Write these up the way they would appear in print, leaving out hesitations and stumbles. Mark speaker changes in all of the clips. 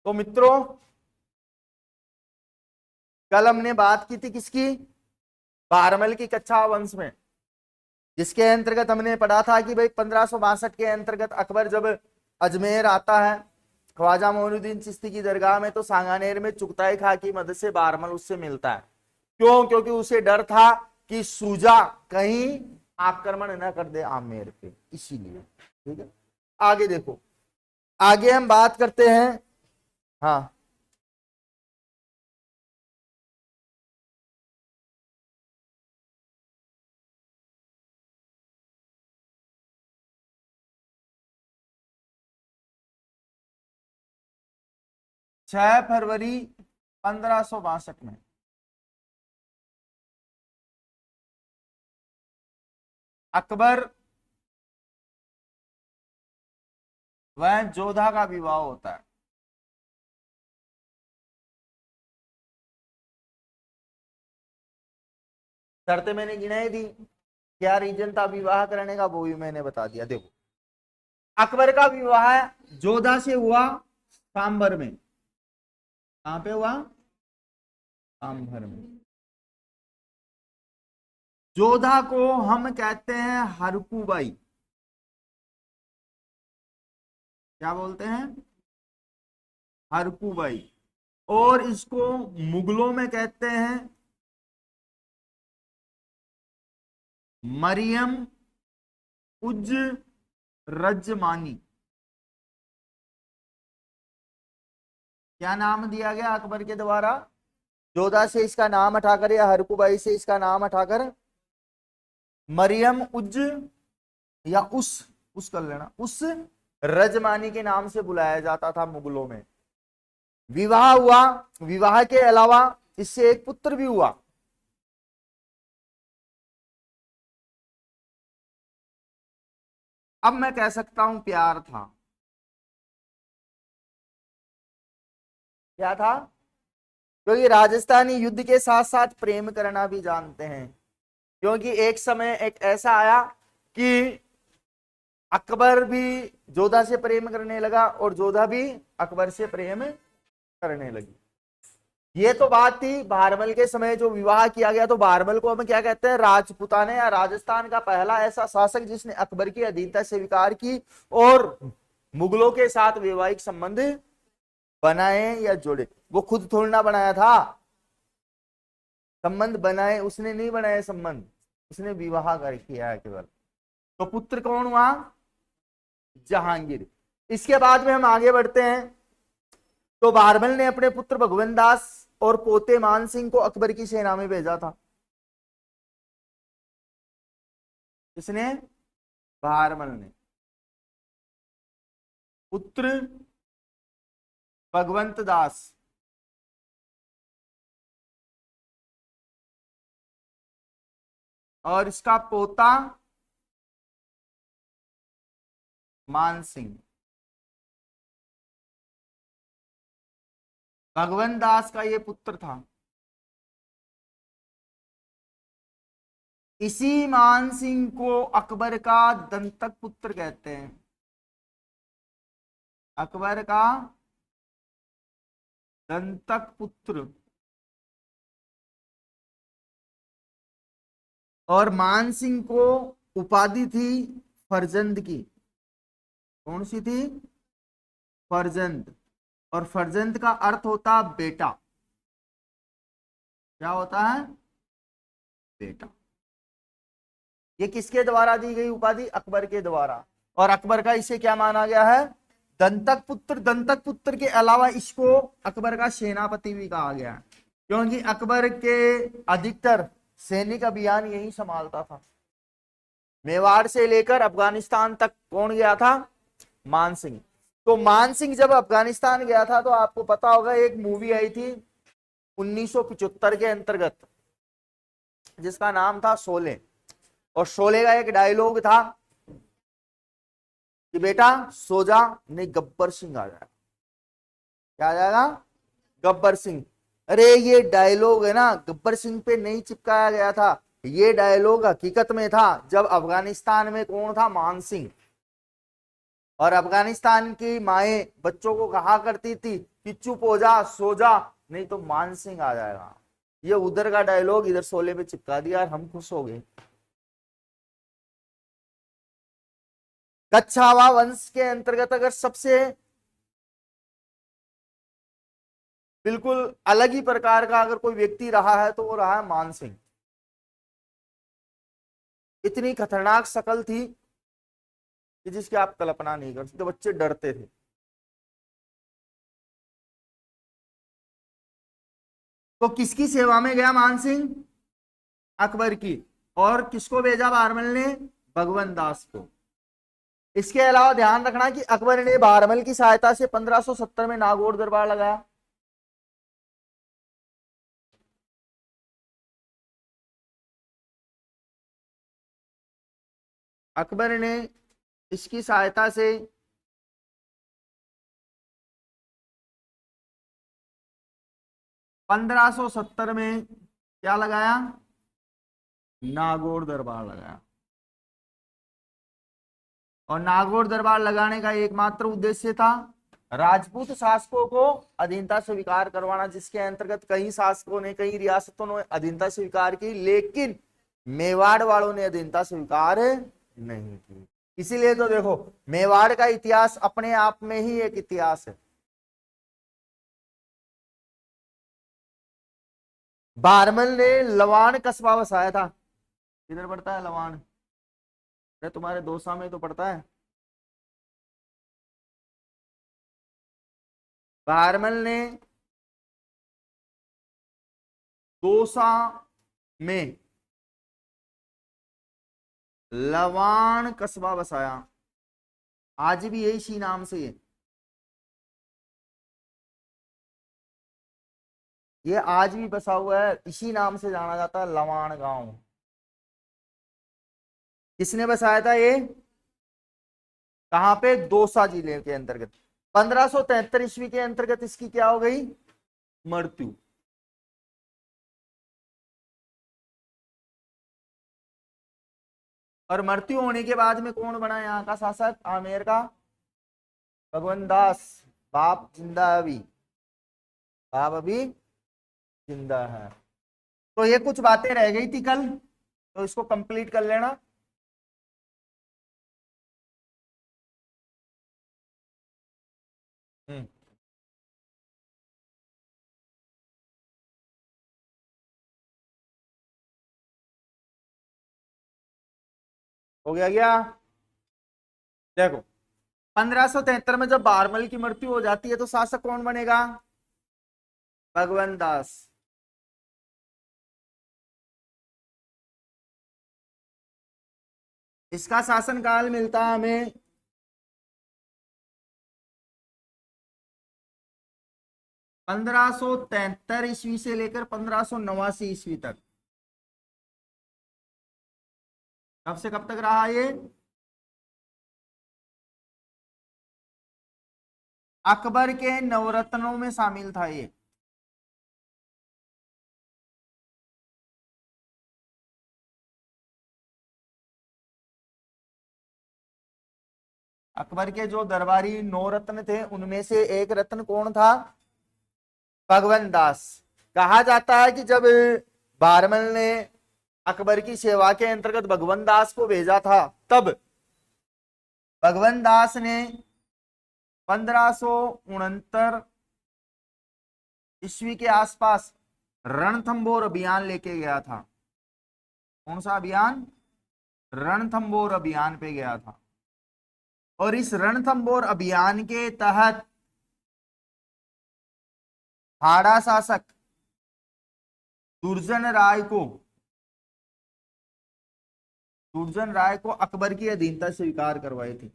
Speaker 1: तो मित्रों, कल हमने बात की थी किसकी? भारमल की कच्छा वंश में, जिसके अंतर्गत हमने पढ़ा था कि भाई 1562 के अंतर्गत अकबर जब अजमेर आता है ख्वाजा मोइनुद्दीन चिश्ती की दरगाह में, तो सांगानेर में चुगताई खा की मदद से भारमल उससे मिलता है। क्यों? क्योंकि उसे डर था कि सूजा कहीं आक्रमण न कर दे आमेर पे, इसीलिए। ठीक है, आगे देखो, आगे हम बात करते हैं। हाँ, 6 फरवरी 1562 में अकबर वह जोधा का विवाह होता है। शर्तें मैंने गिनाई दी, क्या रीजन था विवाह करने का वो भी मैंने बता दिया। देखो, अकबर का विवाह जोधा से हुआ सांबर में। कहां पे हुआ? सांभर में। जोधा को हम कहते हैं हरकूबाई। क्या बोलते हैं? हरकूबाई। और इसको मुगलों में कहते हैं मरियम उज रजमानी। क्या नाम दिया गया अकबर के द्वारा? जोधा से इसका नाम हटाकर या हरकूबाई से इसका नाम हटाकर मरियम उज, या उस कर लेना, उस रजमानी के नाम से बुलाया जाता था मुगलों में। विवाह हुआ, विवाह के अलावा इससे एक पुत्र भी हुआ। अब मैं कह सकता हूं प्यार था। क्या था? क्योंकि राजस्थानी युद्ध के साथ साथ प्रेम करना भी जानते हैं। क्योंकि एक समय एक ऐसा आया कि अकबर भी जोधा से प्रेम करने लगा और जोधा भी अकबर से प्रेम करने लगी। ये तो बात थी भारमल के समय जो विवाह किया गया। तो भारमल को हम क्या कहते हैं? राजपूताना या राजस्थान का पहला ऐसा शासक जिसने अकबर की अधीनता स्वीकार की और मुगलों के साथ वैवाहिक संबंध बनाए या जोड़े। वो खुद थोड़ी ना बनाया था संबंध, बनाए उसने नहीं बनाए संबंध, उसने विवाह कर किया है केवल। तो पुत्र कौन हुआ? जहांगीर। इसके बाद में हम आगे बढ़ते हैं। तो भारमल ने अपने पुत्र भगवंत दास और पोते मान सिंह को अकबर की सेना में भेजा था। इसने, भारमल ने, पुत्र भगवंत दास और इसका पोता मान सिंह। भगवंत दास का ये पुत्र था। इसी मान सिंह को अकबर का दंतक पुत्र कहते हैं। अकबर का दंतक पुत्र। और मान सिंह को उपाधि थी फरजंद की। कौन सी थी? फरजंद। और फरजंद का अर्थ होता बेटा। क्या होता है? बेटा। ये किसके द्वारा दी गई उपाधि? अकबर के द्वारा। और अकबर का इसे क्या माना गया है? दंतक पुत्र। दंतक पुत्र के अलावा इसको अकबर का सेनापति भी कहा गया है, क्योंकि अकबर के अधिकतर सैनिक अभियान यही संभालता था। मेवाड़ से लेकर अफगानिस्तान तक कौन गया था? मान सिंह। तो मान सिंह जब अफगानिस्तान गया था, तो आपको पता होगा एक मूवी आई थी 1975 के अंतर्गत, जिसका नाम था शोले। और शोले का एक डायलॉग था कि बेटा सो जा, नहीं गब्बर सिंह आ जाएगा। क्या आ जाएगा? गब्बर सिंह। अरे ये डायलॉग है ना, गब्बर सिंह पे नहीं चिपकाया गया था। ये डायलॉग हकीकत में था जब अफगानिस्तान में कौन था? मान सिंह। और अफगानिस्तान की माएं बच्चों को कहा करती थी कि चुप हो जा, सो जा, नहीं तो मानसिंह आ जाएगा। ये उधर का डायलॉग इधर शोले पे चिपका दिया और हम खुश हो गए। कच्छावा वंश के अंतर्गत अगर सबसे बिल्कुल अलग ही प्रकार का अगर कोई व्यक्ति रहा है तो वो रहा है मानसिंह। इतनी खतरनाक शक्ल थी कि जिसकी आप कल्पना नहीं कर सकते, बच्चे डरते थे। तो किसकी सेवा में गया मानसिंह? अकबर की। और किसको भेजा बारमल ने? भगवंत दास को। इसके अलावा ध्यान रखना कि अकबर ने बारमल की सहायता से 1570 में नागौर दरबार लगाया। अकबर ने इसकी सहायता से 1570 में क्या लगाया? नागौर दरबार लगाया। और नागौर दरबार लगाने का एकमात्र उद्देश्य था राजपूत शासकों को अधीनता स्वीकार करवाना, जिसके अंतर्गत कई शासकों ने, कई रियासतों ने अधीनता स्वीकार की, लेकिन मेवाड़ वालों ने अधीनता स्वीकार नहीं की। इसीलिए तो देखो, मेवाड़ का इतिहास अपने आप में ही एक इतिहास है। बारमल ने लवाण कस्बा बसाया था। किधर पड़ता है लवाण? अरे तुम्हारे दोसा में तो पड़ता है। बारमल ने दोसा में लवाण कस्बा बसाया। आज भी यही इसी नाम से है। ये आज भी बसा हुआ है, इसी नाम से जाना जाता है, लवाण गांव। किसने बसाया था ये? कहां पे? दौसा जिले के अंतर्गत। 1573 ईस्वी के अंतर्गत इसकी क्या हो गई? मृत्यु। और मृत्यु होने के बाद में कौन बना यहाँ का शासक? आमेर का भगवंत दास। बाप जिंदा है अभी, बाप अभी जिंदा है। तो ये कुछ बातें रह गई थी कल, तो इसको कंप्लीट कर लेना। हम्म। हो गया क्या? देखो, 1573 में जब बारमल की मृत्यु हो जाती है तो शासक कौन बनेगा? भगवंत दास। इसका शासनकाल मिलता है हमें 1573 ईस्वी से लेकर 1589 ईस्वी तक। कब से कब तक रहा ये? अकबर के नवरत्नों में शामिल था ये। अकबर के जो दरबारी नौ रत्न थे उनमें से एक रत्न कौन था? भगवंत दास। कहा जाता है कि जब बारमल ने अकबर की सेवा के अंतर्गत भगवंत दास को भेजा था, तब भगवंत दास ने 1569 ईस्वी के आसपास रणथंबोर अभियान लेके गया था। कौन सा अभियान? रणथंबोर अभियान पे गया था। और इस रणथंबोर अभियान के तहत हाड़ा शासक दुर्जन राय को अकबर की अधीनता स्वीकार करवाई थी।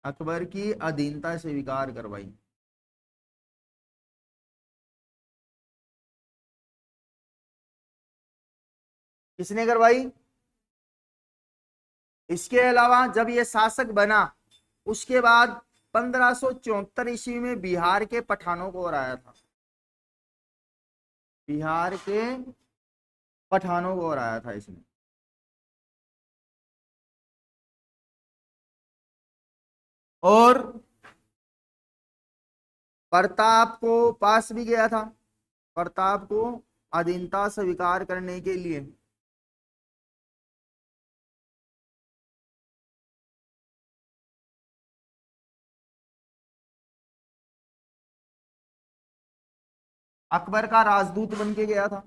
Speaker 1: अकबर की अधीनता स्वीकार करवाई। किसने करवाई? इसके अलावा जब ये शासक बना, उसके बाद 1574 ईस्वी में बिहार के पठानों को हराया था। बिहार के पठानों को हराया था इसने। और प्रताप को पास भी गया था, प्रताप को अधीनता स्वीकार करने के लिए। अकबर का राजदूत बन के गया था।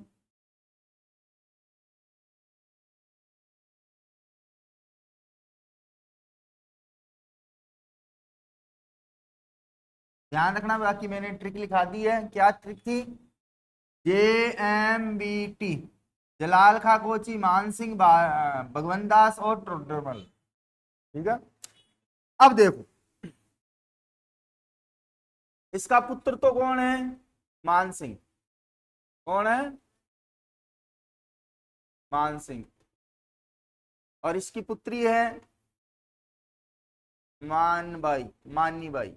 Speaker 1: ध्यान रखना, बाकी मैंने ट्रिक लिखा दी है। क्या ट्रिक थी? JMBT, जलाल खा कोची, मान सिंह, भगवंत दास और टोडरमल। ठीक है, अब देखो इसका पुत्र तो कौन है? मान सिंह। कौन है? मान सिंह। और इसकी पुत्री है मानबाई, मानी बाई,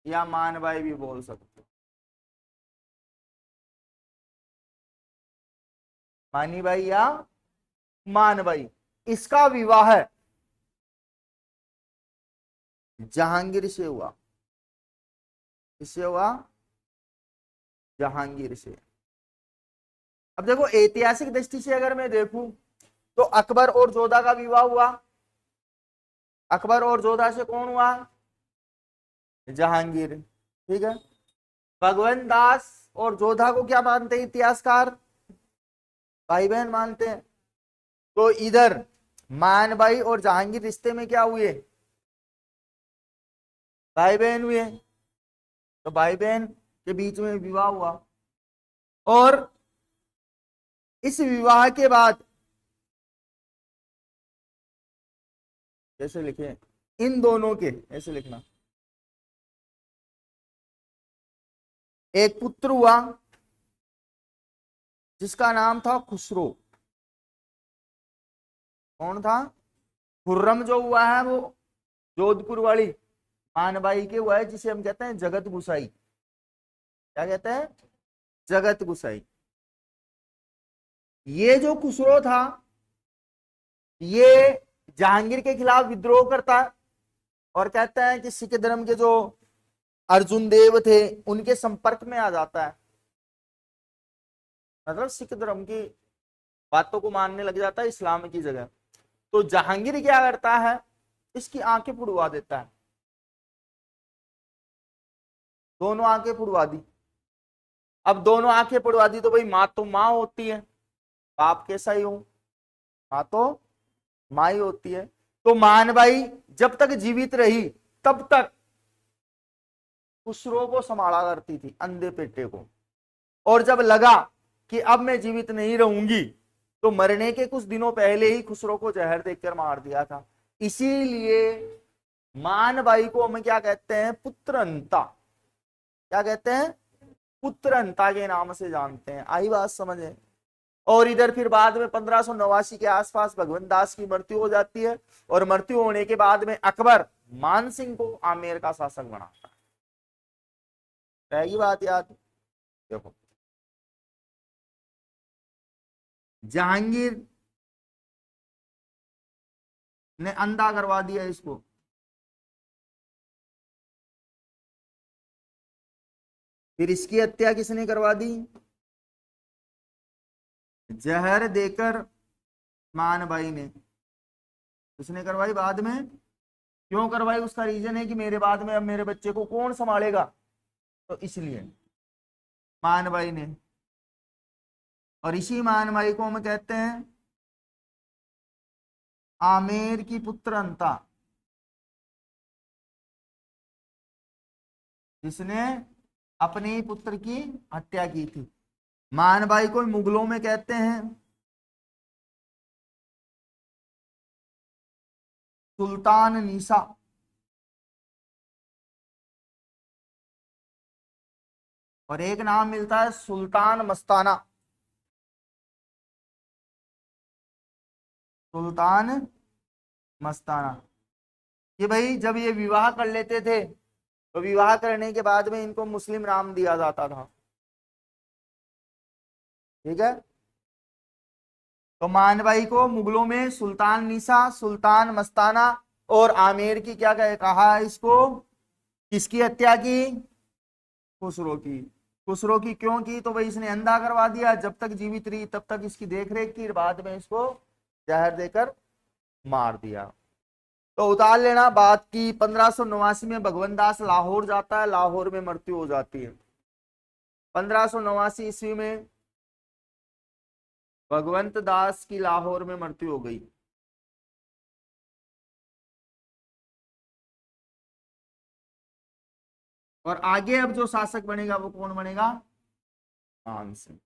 Speaker 1: या मानबाई भी बोल सकते हो। मानी बाई या मानबाई। इसका विवाह जहांगीर से हुआ। किससे हुआ? जहांगीर से। अब देखो ऐतिहासिक दृष्टि से अगर मैं देखूं तो अकबर और जोधा का विवाह हुआ। अकबर और जोधा से कौन हुआ? जहांगीर। ठीक है। भगवंत दास और जोधा को क्या मानते हैं इतिहासकार? भाई बहन मानते हैं। तो इधर मानबाई और जहांगीर रिश्ते में क्या हुए? भाई बहन हुए। तो भाई बहन के बीच में विवाह हुआ, और इस विवाह के बाद कैसे लिखे? इन दोनों के ऐसे लिखना, एक पुत्र हुआ जिसका नाम था खुसरो। कौन था? खुर्रम जो हुआ है वो जोधपुर वाली मानबाई के हुआ है, जिसे हम कहते हैं जगत गुसाई। क्या कहते हैं? जगत गुसाई। ये जो खुसरो था, ये जहांगीर के खिलाफ विद्रोह करता है और कहता है कि सिख धर्म के जो अर्जुन देव थे उनके संपर्क में आ जाता है, मतलब सिख धर्म की बातों को मानने लग जाता है इस्लाम की जगह। तो जहांगीर क्या करता है? इसकी आंखें फुड़वा देता है। दोनों आंखें फुड़वा दी। अब दोनों आंखें फुड़वा दी तो भाई माँ तो माँ होती है, बाप कैसा ही हो, माँ तो माँ ही होती है। तो मानबाई जब तक जीवित रही तब तक खुसरो को संभाला करती थी, अंधे पेटे को। और जब लगा कि अब मैं जीवित नहीं रहूंगी, तो मरने के कुछ दिनों पहले ही खुसरो को जहर देकर मार दिया था। इसीलिए मानबाई को हम क्या कहते हैं? पुत्रंता। क्या कहते हैं? पुत्रंता के नाम से जानते हैं। आई बात समझे? और इधर फिर बाद में 1589 के आसपास भगवंत दास की मृत्यु हो जाती है, और मृत्यु होने के बाद में अकबर मान सिंह को आमेर का शासक बनाता है। रहेगी बात याद? देखो जहांगीर ने अंधा करवा दिया इसको। फिर इसकी हत्या किसने करवा दी? जहर देकर मानबाई ने। किसने करवाई बाद में? क्यों करवाई? उसका रीजन है कि मेरे बाद में अब मेरे बच्चे को कौन संभालेगा, तो इसलिए मानबाई ने। और इसी मानबाई को हम कहते हैं आमेर की पुत्र अंता, जिसने अपने ही पुत्र की हत्या की थी। मानबाई को मुगलों में कहते हैं सुल्तान नीसा, और एक नाम मिलता है सुल्तान मस्ताना। सुल्तान मस्ताना। कि भाई जब ये विवाह कर लेते थे तो विवाह करने के बाद में इनको मुस्लिम नाम दिया जाता था। ठीक है। तो मानबाई को मुगलों में सुल्तान नीसा, सुल्तान मस्ताना और आमेर की क्या कहा इसको, किसकी हत्या की, खुसरो की। खुसरो की क्यों की, तो भाई इसने अंधा करवा दिया, जब तक जीवित रही तब तक इसकी देखरेख की, बाद में इसको जहर देकर मार दिया। तो उतार लेना बात की 1589 में भगवंत दास लाहौर जाता है, लाहौर में मृत्यु हो जाती है। 1589 ईस्वी में भगवंत दास की लाहौर में मृत्यु हो गई। और आगे अब जो शासक बनेगा वो कौन बनेगा, मान सिंह।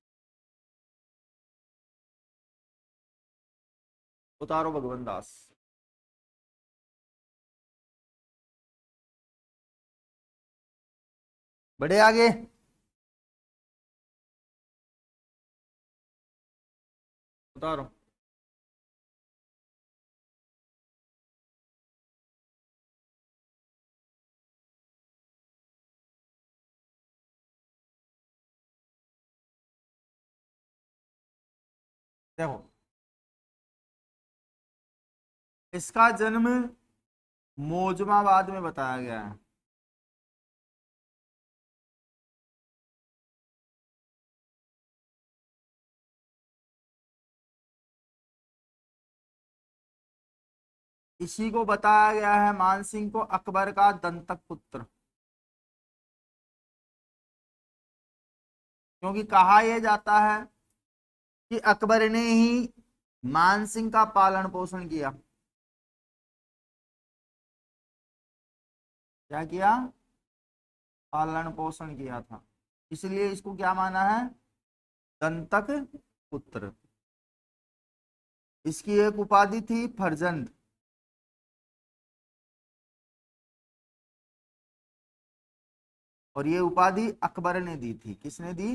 Speaker 1: उतारो भगवंत दास। बढ़े आगे। उतारो। देखो, इसका जन्म मोजमाबाद में बताया गया है। इसी को बताया गया है मानसिंह को अकबर का दंतक पुत्र, क्योंकि कहा यह जाता है कि अकबर ने ही मानसिंह का पालन पोषण किया। क्या किया, पालन पोषण किया था, इसलिए इसको क्या माना है, दंतक पुत्र। इसकी एक उपाधि थी फरजंद, और ये उपाधि अकबर ने दी थी। किसने दी,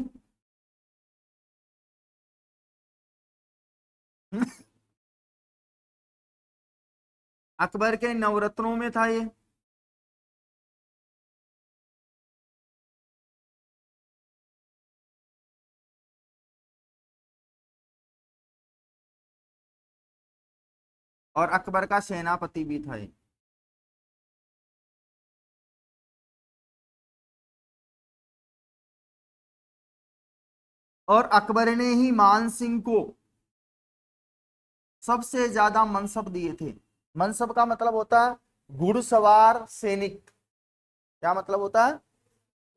Speaker 1: अकबर के नवरत्नों में था ये। और अकबर का सेनापति भी था ये। और अकबर ने ही मान सिंह को सबसे ज्यादा मनसब दिए थे। मनसब का मतलब होता है घुड़सवार सैनिक। क्या मतलब होता है,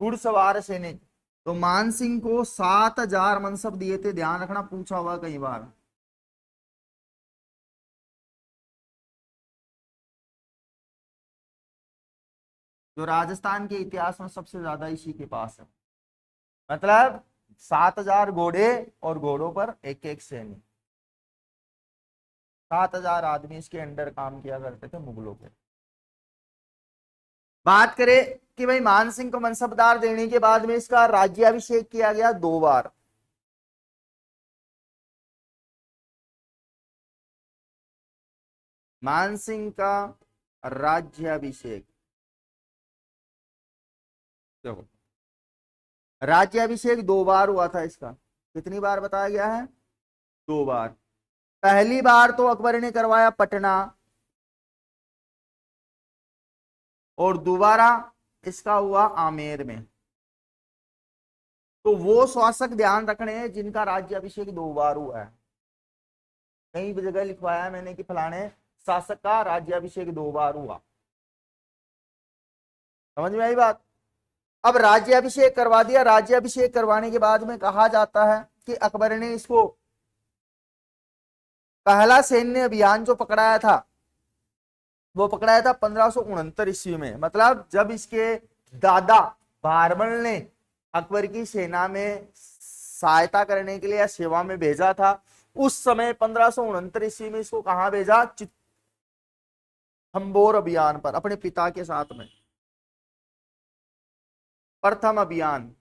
Speaker 1: घुड़सवार सैनिक। तो मान सिंह को 7,000 मनसब दिए थे, ध्यान रखना, पूछा हुआ कई बार। जो राजस्थान के इतिहास में सबसे ज्यादा इसी के पास है, मतलब 7,000 घोड़े और घोड़ों पर एक एक सैनिक। 7,000 आदमी इसके अंडर काम किया करते थे मुगलों के। बात करें कि भाई मान सिंह को मनसबदार देने के बाद में इसका राज्याभिषेक किया गया 2 बार। मान सिंह का राज्याभिषेक, देखो राज्याभिषेक 2 बार हुआ था इसका। कितनी बार बताया गया है, 2 बार। पहली बार तो अकबर ने करवाया पटना, और दोबारा इसका हुआ आमेर में। तो वो शासक ध्यान रखने हैं जिनका राज्याभिषेक 2 बार हुआ है। कई जगह लिखवाया है मैंने कि फलाने शासक का राज्याभिषेक 2 बार हुआ। समझ में आई बात। अब राज्याभिषेक करवा दिया, राज्याभिषेक करवाने के बाद में कहा जाता है कि अकबर ने इसको पहला सैन्य अभियान जो पकड़ाया था वो पकड़ाया था 1569 ईस्वी में। मतलब जब इसके दादा भारमल ने अकबर की सेना में सहायता करने के लिए या सेवा में भेजा था, उस समय 1569 ईस्वी में इसको कहां भेजा, चित्तौड़ अभियान पर अपने पिता के साथ में, प्रथम अभियान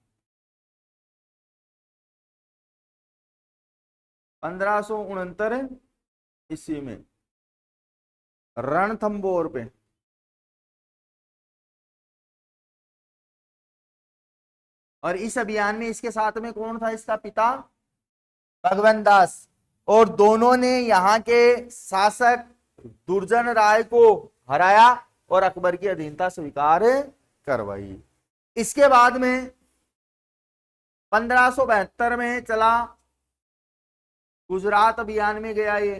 Speaker 1: 1569 ईस्वी में रणथंबोर पे। और इस अभियान में इसके साथ में कौन था, इसका पिता भगवंत दास। और दोनों ने यहाँ के शासक दुर्जन राय को हराया और अकबर की अधीनता स्वीकार करवाई। इसके बाद में 1572 में चला गुजरात अभियान में गया ये।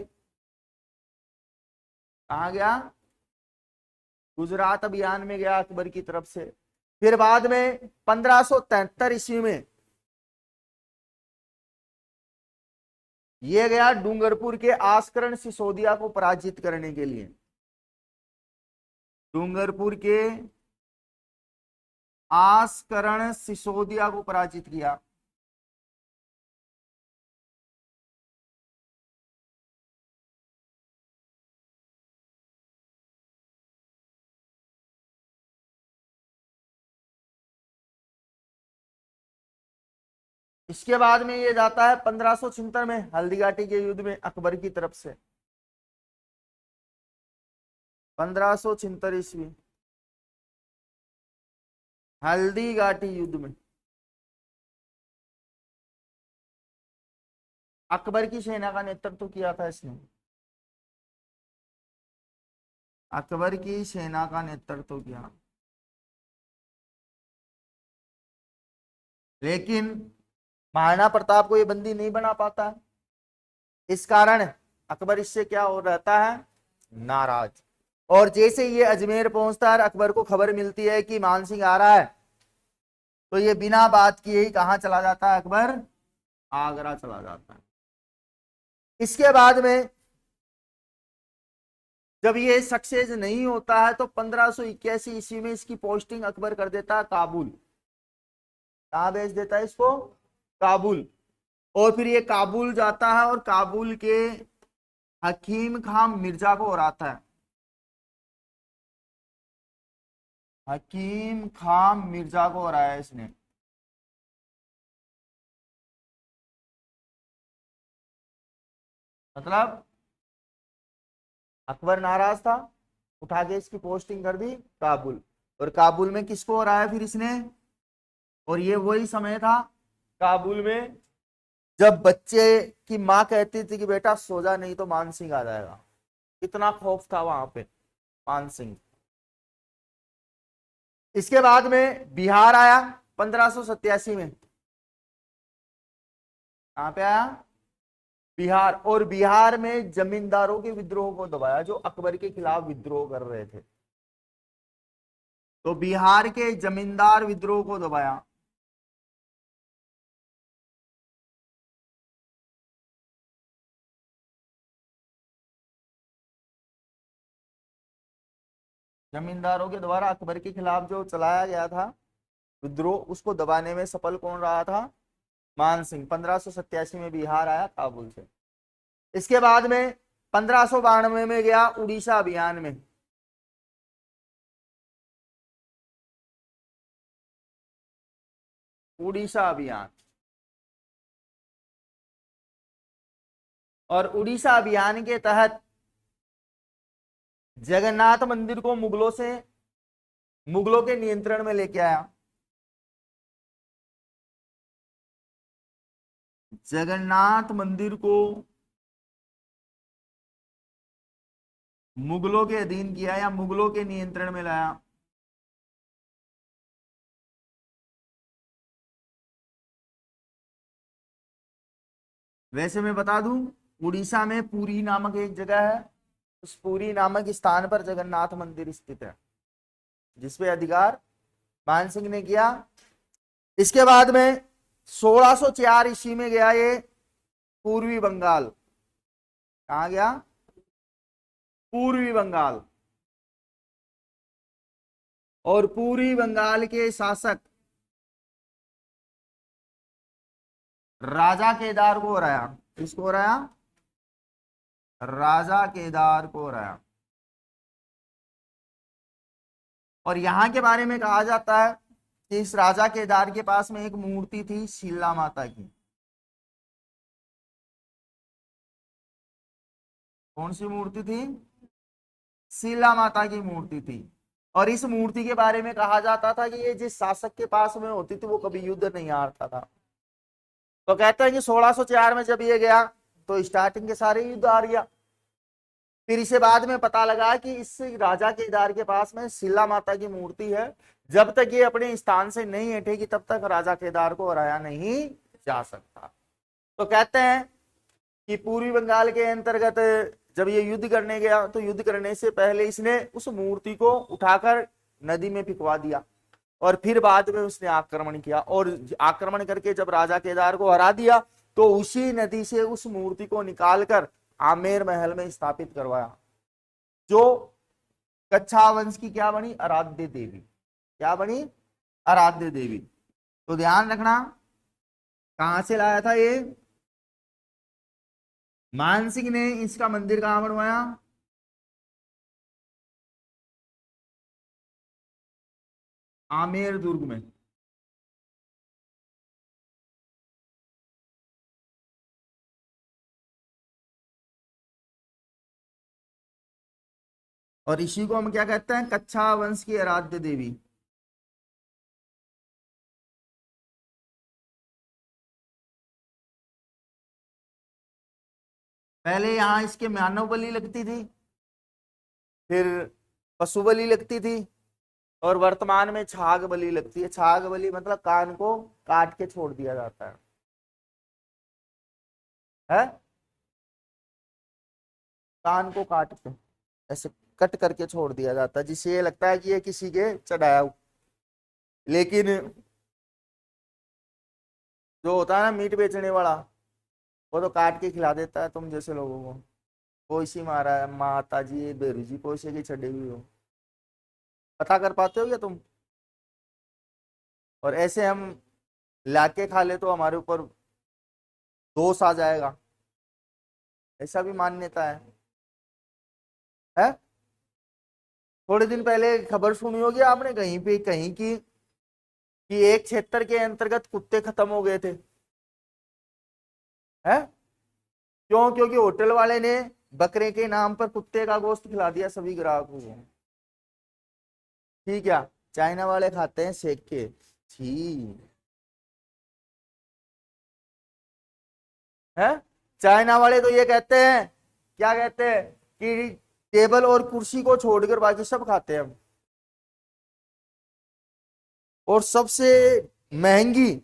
Speaker 1: कहा गया? गुजरात अभियान में गया अकबर की तरफ से। फिर बाद में 1573 ईस्वी में ये गया डूंगरपुर के आस्करण सिसोदिया को पराजित करने के लिए। डूंगरपुर के आस्करण सिसोदिया को पराजित किया। इसके बाद में ये जाता है 1576 में हल्दीघाटी के युद्ध में अकबर की तरफ से। 1576 ईस्वी हल्दीघाटी युद्ध में अकबर की सेना का नेतृत्व किया था इसने। अकबर की सेना का नेतृत्व किया, लेकिन महाराणा प्रताप को ये बंदी नहीं बना पाता है। इस कारण अकबर इससे क्या हो रहता है? नाराज। और जैसे ये अजमेर पहुंचता है, अकबर को खबर मिलती है कि मानसिंह आ रहा है, तो ये बिना बात किए ही कहां चला जाता है अकबर? आगरा चला जाता है। इसके बाद में जब ये सक्सेस नहीं होता है तो 1581 ईस्वी में इसकी पोस्टिंग अकबर कर देता है काबुल। कहां भेज देता है इसको? काबुल। और फिर ये काबुल जाता है और काबुल के हकीम खां मिर्जा को हराता है। हकीम खां मिर्जा को हराया इसने। मतलब अकबर नाराज था, उठा के इसकी पोस्टिंग कर दी काबुल। और काबुल में किसको हराया फिर इसने? और ये वही समय था काबुल में जब बच्चे की मां कहती थी कि बेटा सो जा नहीं तो मानसिंह आ जाएगा। इतना खौफ था वहां पे मानसिंह। इसके बाद में बिहार आया 1587 में। कहां पे आया? बिहार। और बिहार में जमींदारों के विद्रोह को दबाया जो अकबर के खिलाफ विद्रोह कर रहे थे। तो बिहार के जमींदार विद्रोह को दबाया। जमींदारों के द्वारा अकबर के खिलाफ जो चलाया गया था विद्रोह, उसको दबाने में सफल कौन रहा था? मानसिंह। 1587 में बिहार आया काबुल से। इसके बाद में 1592 में गया उड़ीसा अभियान में। उड़ीसा अभियान। और उड़ीसा अभियान के तहत जगन्नाथ मंदिर को मुगलों के नियंत्रण में लेके आया। जगन्नाथ मंदिर को मुगलों के अधीन किया या मुगलों के नियंत्रण में लाया। वैसे मैं बता दूं, उड़ीसा में पुरी नामक एक जगह है, उस पुरी नामक स्थान पर जगन्नाथ मंदिर स्थित है, जिसपे अधिकार मानसिंह ने किया। इसके बाद में 1604 ईस्वी में गया ये पूर्वी बंगाल। कहा गया? पूर्वी बंगाल। और पूर्वी बंगाल के शासक राजा केदार को हराया। किसको हराया? राजा केदार को हराया। और यहां के बारे में कहा जाता है कि इस राजा केदार के पास में एक मूर्ति थी शीला माता की। कौन सी मूर्ति थी? शीला माता की मूर्ति थी। और इस मूर्ति के बारे में कहा जाता था कि ये जिस शासक के पास में होती थी वो कभी युद्ध नहीं हारता था। तो कहते हैं कि 1604 में जब ये गया तो स्टार्टिंग के सारे युद्ध हार गया। फिर इसे बाद में पता लगा कि इस राजा केदार के पास में शिला माता की मूर्ति है, जब तक ये अपने स्थान से नहीं हटेगी तब तक राजा केदार को हराया नहीं जा सकता। तो कहते हैं कि पूर्वी बंगाल के अंतर्गत जब ये युद्ध करने गया तो युद्ध करने से पहले इसने उस मूर्ति को उठाकर नदी में फिकवा दिया और फिर बाद में उसने आक्रमण किया, और आक्रमण करके जब राजा केदार को हरा दिया तो उसी नदी से उस मूर्ति को निकालकर आमेर महल में स्थापित करवाया, जो कच्छा वंश की क्या बनी, आराध्य देवी। क्या बनी, आराध्य देवी। तो ध्यान रखना कहां से लाया था ये, मानसिंह ने इसका मंदिर कहां बनवाया, आमेर दुर्ग में। और इसी को हम क्या कहते हैं, कच्छा वंश की आराध्य देवी। पहले यहां इसके मानव बलि लगती थी, फिर पशु बलि लगती थी, और वर्तमान में छाग बलि लगती है। छाग बलि मतलब कान को काट के छोड़ दिया जाता है? कान को काट के ऐसे कट करके छोड़ दिया जाता है, जिससे ये लगता है कि ये किसी के चढ़ाया हुआ। लेकिन जो होता है ना मीट बेचने वाला, वो तो काट के खिला देता है तुम जैसे लोगों को। कोई सी मारा है माता जी बेरू जी कोई की छड़ी हुई हो, पता कर पाते हो क्या तुम? और ऐसे हम लाके खा ले तो हमारे ऊपर दोष आ जाएगा, ऐसा भी मान्यता है? थोड़े दिन पहले खबर सुनी होगी आपने कहीं पे कहीं की कि एक क्षेत्र के अंतर्गत कुत्ते खत्म हो गए थे। है क्यों? क्योंकि होटल वाले ने बकरे के नाम पर कुत्ते का गोश्त खिला दिया सभी ग्राहकों को। ठीक है, चाइना वाले खाते हैं सेक के। ठीक है, चाइना वाले तो ये कहते हैं, क्या कहते हैं कि टेबल और कुर्सी को छोड़कर बाकी सब खाते हैं हम। और सबसे महंगी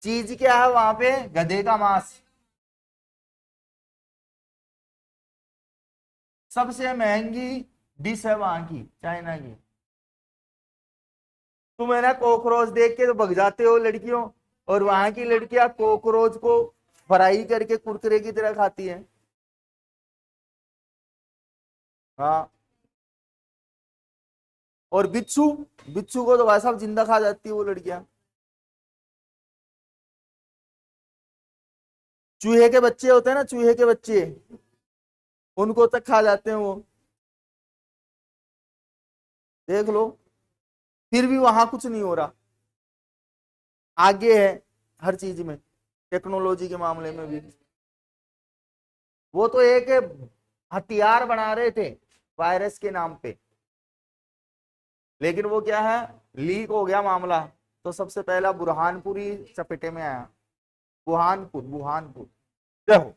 Speaker 1: चीज क्या है वहां पे, गधे का मांस। सबसे महंगी डिश है वहां की, चाइना की। तुम है ना कॉकरोच देख के तो भग जाते हो लड़कियों, और वहां की लड़कियां कॉकरोच को फ्राई करके कुरकुरे की तरह खाती हैं। हाँ, और बिच्छू, बिच्छू को तो भाई साहब जिंदा खा जाती है वो लड़कियां। चूहे के बच्चे होते हैं ना, चूहे के बच्चे, उनको तक खा जाते हैं वो, देख लो। फिर भी वहां कुछ नहीं हो रहा, आगे है हर चीज में, टेक्नोलॉजी के मामले में भी। वो तो एक हथियार बना रहे थे वायरस के नाम पे, लेकिन वो क्या है, लीक हो गया मामला, तो सबसे पहला बुरहानपुरी चपेटे में आया। बुरहानपुर, बुरहानपुर। देखो,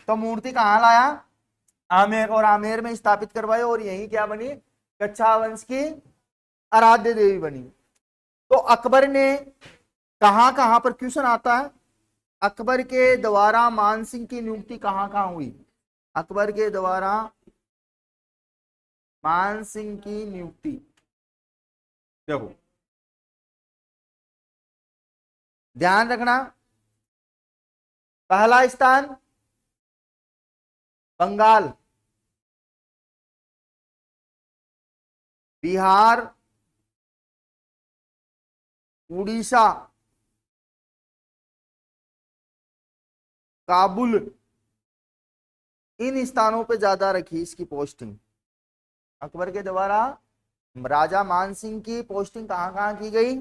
Speaker 1: तो मूर्ति कहाँ लाया, आमेर, और आमेर में स्थापित करवाए, और यही क्या बनी, कच्छा वंश की आराध्य देवी बनी। तो अकबर ने कहां कहां पर, क्वेश्चन आता है, अकबर के द्वारा मानसिंह की नियुक्ति कहां कहां हुई, अकबर के द्वारा मानसिंह की नियुक्ति। देखो ध्यान रखना, पहला स्थान बंगाल, बिहार, उड़ीसा, काबुल, इन स्थानों पे ज्यादा रखी इसकी पोस्टिंग। अकबर के द्वारा राजा मानसिंह की पोस्टिंग कहां कहां की गई,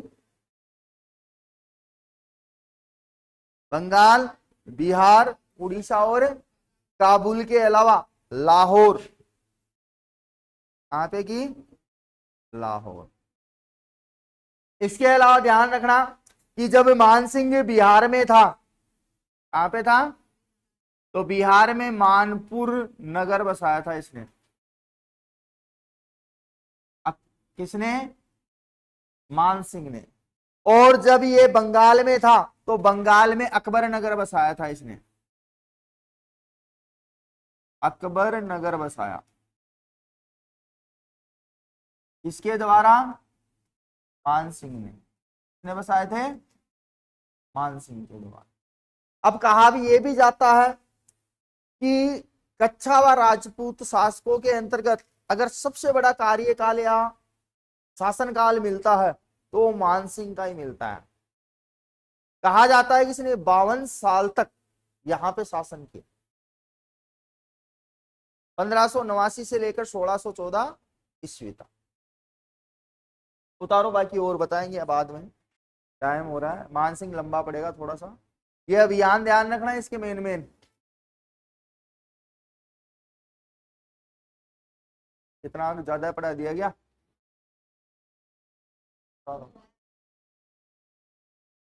Speaker 1: बंगाल, बिहार, उड़ीसा और काबुल के अलावा लाहौर। कहां पे की, लाहौर। इसके अलावा ध्यान रखना कि जब मानसिंह बिहार में था, कहां पे था, तो बिहार में मानपुर नगर बसाया था इसने। अब किसने? मान सिंह ने। और जब ये बंगाल में था तो बंगाल में अकबर नगर बसाया था इसने। अकबर नगर बसाया किसके द्वारा? मान सिंह ने। किसने बसाए थे? मान सिंह के द्वारा। अब कहा भी ये भी जाता है कि कच्छा व राजपूत शासकों के अंतर्गत अगर सबसे बड़ा कार्यकाल या शासनकाल मिलता है तो वो मान सिंह का ही मिलता है। कहा जाता है कि इसने 52 साल तक यहां पे शासन किया, 1589 से लेकर 1614 ईस्वी तक। उतारो, बाकी और बताएंगे बाद में, टाइम हो रहा है। मान सिंह लंबा पड़ेगा थोड़ा सा। ये अभियान ध्यान रखना है इसके मेन मेन। कितना ज्यादा पढ़ा दिया गया?